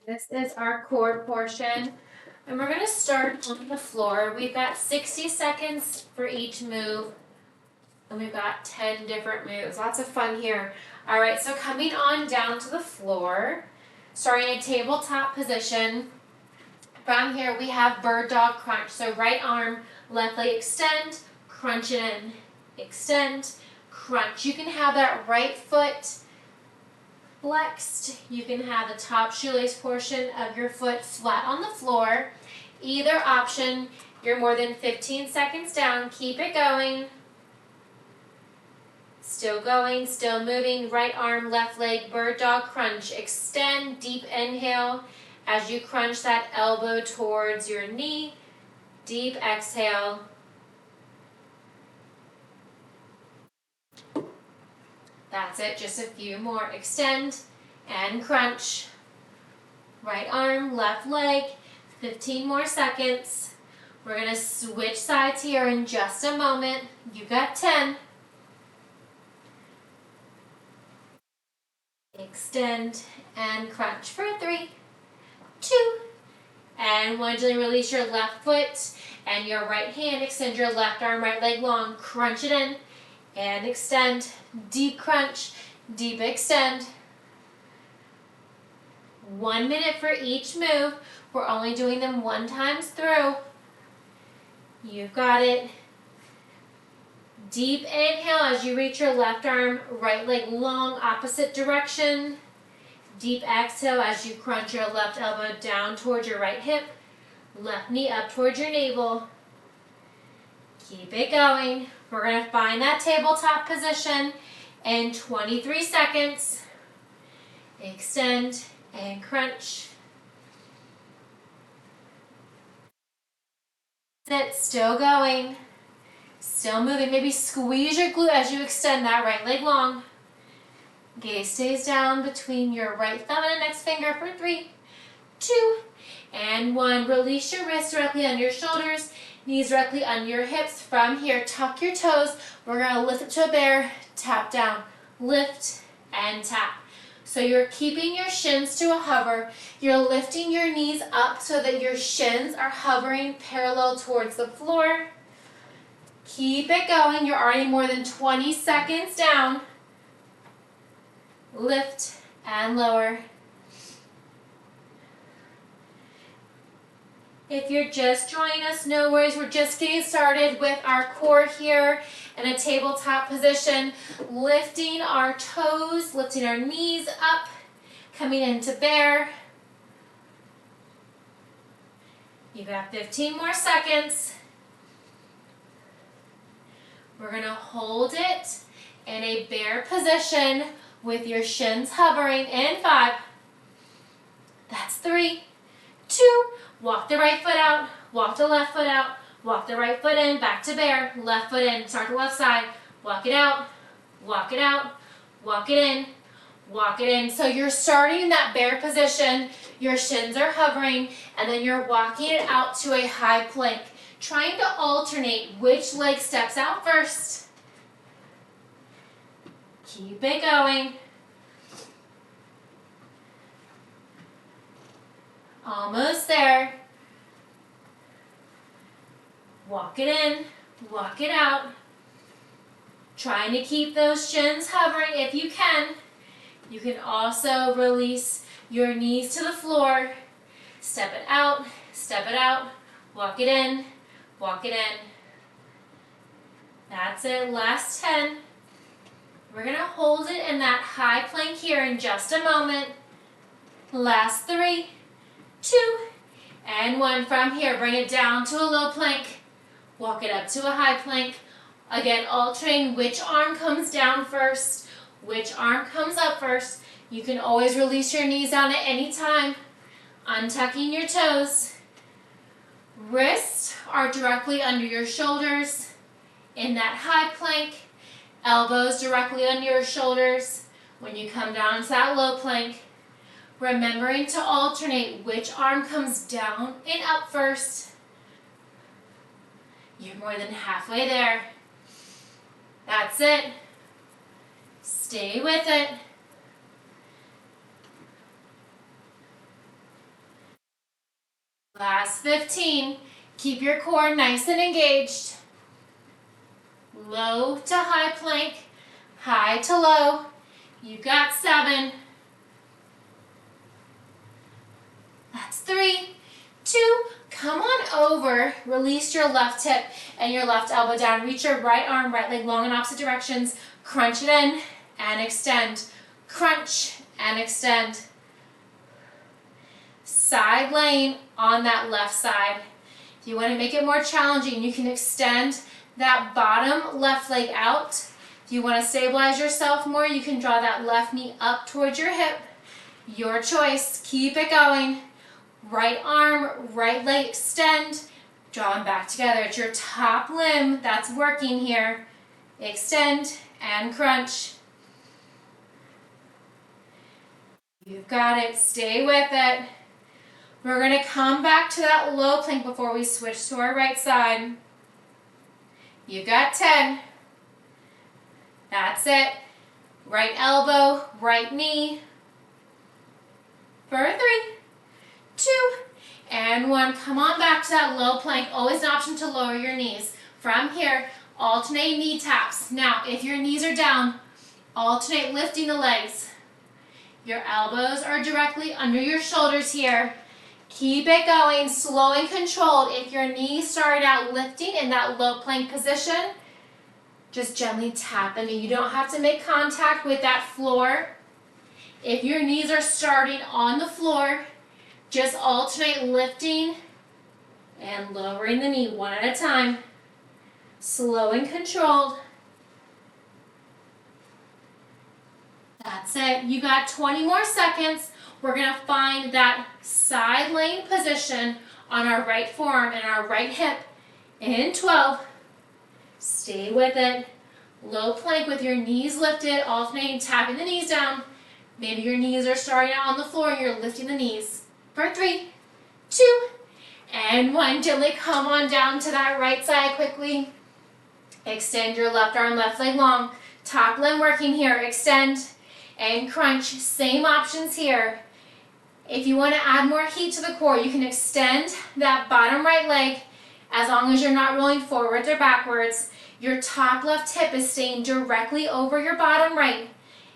This is our core portion, and we're going to start on the floor. We've got 60 seconds for each move, and we've got 10 different moves. Lots of fun here. All right, so coming on down to the floor, starting a tabletop position. From here, we have bird dog crunch. So right arm, left leg extend, crunch it in, extend, crunch. You can have that right foot flexed. You can have the top shoelace portion of your foot flat on the floor. Either option, you're more than 15 seconds down. Keep it going. Still going, still moving. Right arm, left leg, bird dog crunch. Extend, deep inhale as you crunch that elbow towards your knee. Deep exhale. That's it, just a few more. Extend and crunch. Right arm, left leg, 15 more seconds. We're going to switch sides here in just a moment. You got 10. Extend and crunch for 3, 2, and 1. Gently release your left foot and your right hand. Extend your left arm, right leg long. Crunch it in and extend. Deep crunch, deep extend. 1 minute for each move. We're only doing them 1 time through. You've got it. Deep inhale as you reach your left arm, right leg long, opposite direction. Deep exhale as you crunch your left elbow down towards your right hip. Left knee up towards your navel. Keep it going. We're going to find that tabletop position in 23 seconds. Extend and crunch. Sit, still going. Still moving. Maybe squeeze your glute as you extend that right leg long. Gaze stays down between your right thumb and index finger for 3, 2, and 1. Release your wrists directly under your shoulders. Knees directly under your hips. From here, tuck your toes. We're going to lift up to a bear, tap down, lift, and tap. So you're keeping your shins to a hover. You're lifting your knees up so that your shins are hovering parallel towards the floor. Keep it going. You're already more than 20 seconds down. Lift and lower. If you're just joining us, no worries. We're just getting started with our core here in a tabletop position. Lifting our toes, lifting our knees up, coming into bear. You got 15 more seconds. We're going to hold it in a bear position with your shins hovering in 5. That's 3, 2. Walk the right foot out, walk the left foot out, walk the right foot in, back to bear, left foot in, start the left side, walk it out, walk it out, walk it in, walk it in. So you're starting in that bear position, your shins are hovering, and then you're walking it out to a high plank, trying to alternate which leg steps out first. Keep it going. Almost there. Walk it in, walk it out. Trying to keep those shins hovering if you can. You can also release your knees to the floor. Step it out, walk it in, walk it in. That's it, last 10. We're gonna hold it in that high plank here in just a moment. Last 3, 2, and 1. From here, bring it down to a low plank. Walk it up to a high plank. Again, alternating which arm comes down first, which arm comes up first. You can always release your knees down at any time. Untucking your toes. Wrists are directly under your shoulders in that high plank. Elbows directly under your shoulders when you come down to that low plank. Remembering to alternate which arm comes down and up first. You're more than halfway there. That's it. Stay with it. Last 15. Keep your core nice and engaged. Low to high plank, high to low. You got 7. That's 3, 2. Come on over. Release your left hip and your left elbow down. Reach your right arm, right leg long in opposite directions. Crunch it in and extend. Crunch and extend. Side lane on that left side. If you want to make it more challenging, you can extend that bottom left leg out. If you want to stabilize yourself more, you can draw that left knee up towards your hip. Your choice. Keep it going. Right arm, right leg extend. Draw them back together. It's your top limb that's working here. Extend and crunch. You've got it. Stay with it. We're going to come back to that low plank before we switch to our right side. You got 10. That's it. Right elbow, right knee. For 3, 2, and 1. Come on back to that low plank. Always an option to lower your knees. From here, alternate knee taps. Now, if your knees are down, alternate lifting the legs. Your elbows are directly under your shoulders here. Keep it going, slow and controlled. If your knees started out lifting in that low plank position, just gently tap them. You don't have to make contact with that floor. If your knees are starting on the floor, just alternate lifting and lowering the knee one at a time. Slow and controlled. That's it. You got 20 more seconds. We're going to find that side lane position on our right forearm and our right hip in 12. Stay with it. Low plank with your knees lifted, alternating, tapping the knees down. Maybe your knees are starting out on the floor and you're lifting the knees. For 3, 2, and 1. Gently come on down to that right side quickly. Extend your left arm, left leg long. Top limb working here. Extend and crunch. Same options here. If you want to add more heat to the core, you can extend that bottom right leg as long as you're not rolling forwards or backwards. Your top left hip is staying directly over your bottom right.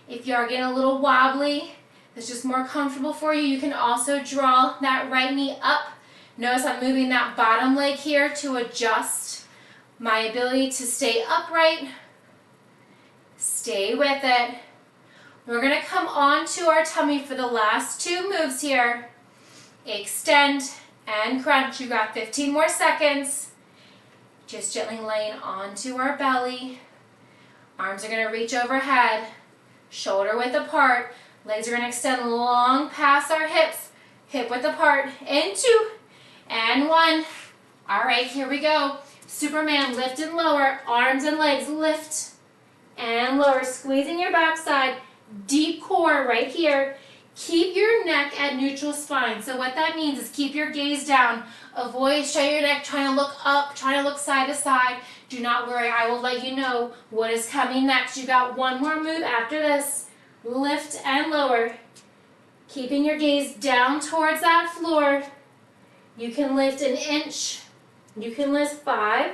If you are getting a little wobbly, it's just more comfortable for you, you can also draw that right knee up. Notice I'm moving that bottom leg here to adjust my ability to stay upright. Stay with it. We're going to come onto our tummy for the last 2 moves here. Extend and crunch. You got 15 more seconds. Just gently laying onto our belly. Arms are going to reach overhead. Shoulder width apart. Legs are going to extend long past our hips. Hip width apart. In 2 and 1. All right, here we go. Superman, lift and lower. Arms and legs lift and lower. Squeezing your backside. Deep core right here. Keep your neck at neutral spine. So what that means is keep your gaze down. Avoid straight your neck, trying to look up, trying to look side to side. Do not worry, I will let you know what is coming next. You got one more move after this. Lift and lower. Keeping your gaze down towards that floor. You can lift an inch. You can lift 5.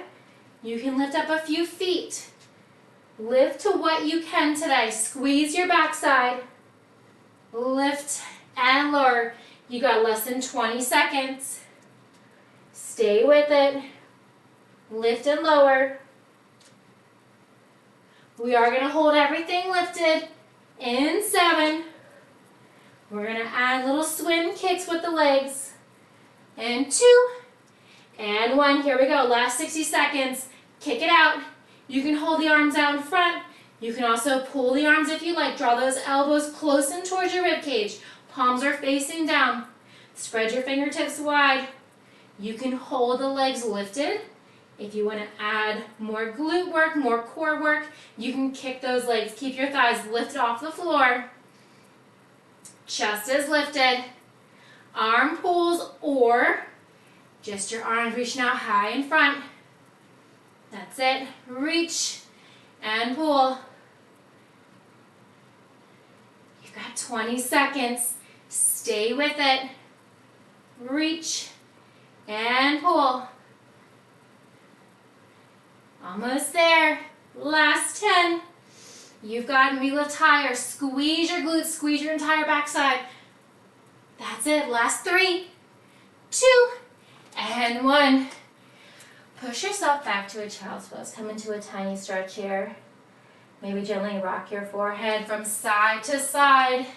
You can lift up a few feet. Lift to what you can today. Squeeze your backside. Lift and lower. You got less than 20 seconds. Stay with it. Lift and lower. We are going to hold everything lifted in 7. We're going to add little swim kicks with the legs. And 2 and 1. Here we go. Last 60 seconds. Kick it out. You can hold the arms out in front. You can also pull the arms if you like. Draw those elbows close in towards your rib cage. Palms are facing down. Spread your fingertips wide. You can hold the legs lifted. If you want to add more glute work, more core work, you can kick those legs. Keep your thighs lifted off the floor. Chest is lifted. Arm pulls or just your arms reaching out high in front. That's it. Reach and pull. You've got 20 seconds. Stay with it. Reach And pull. Almost there. Last 10. You've got it. We lift higher. Squeeze your glutes. Squeeze your entire backside. That's it. Last 3, 2, and 1. Push yourself back to a child's pose. Come into a tiny stretch here. Maybe gently rock your forehead from side to side.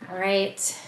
All right.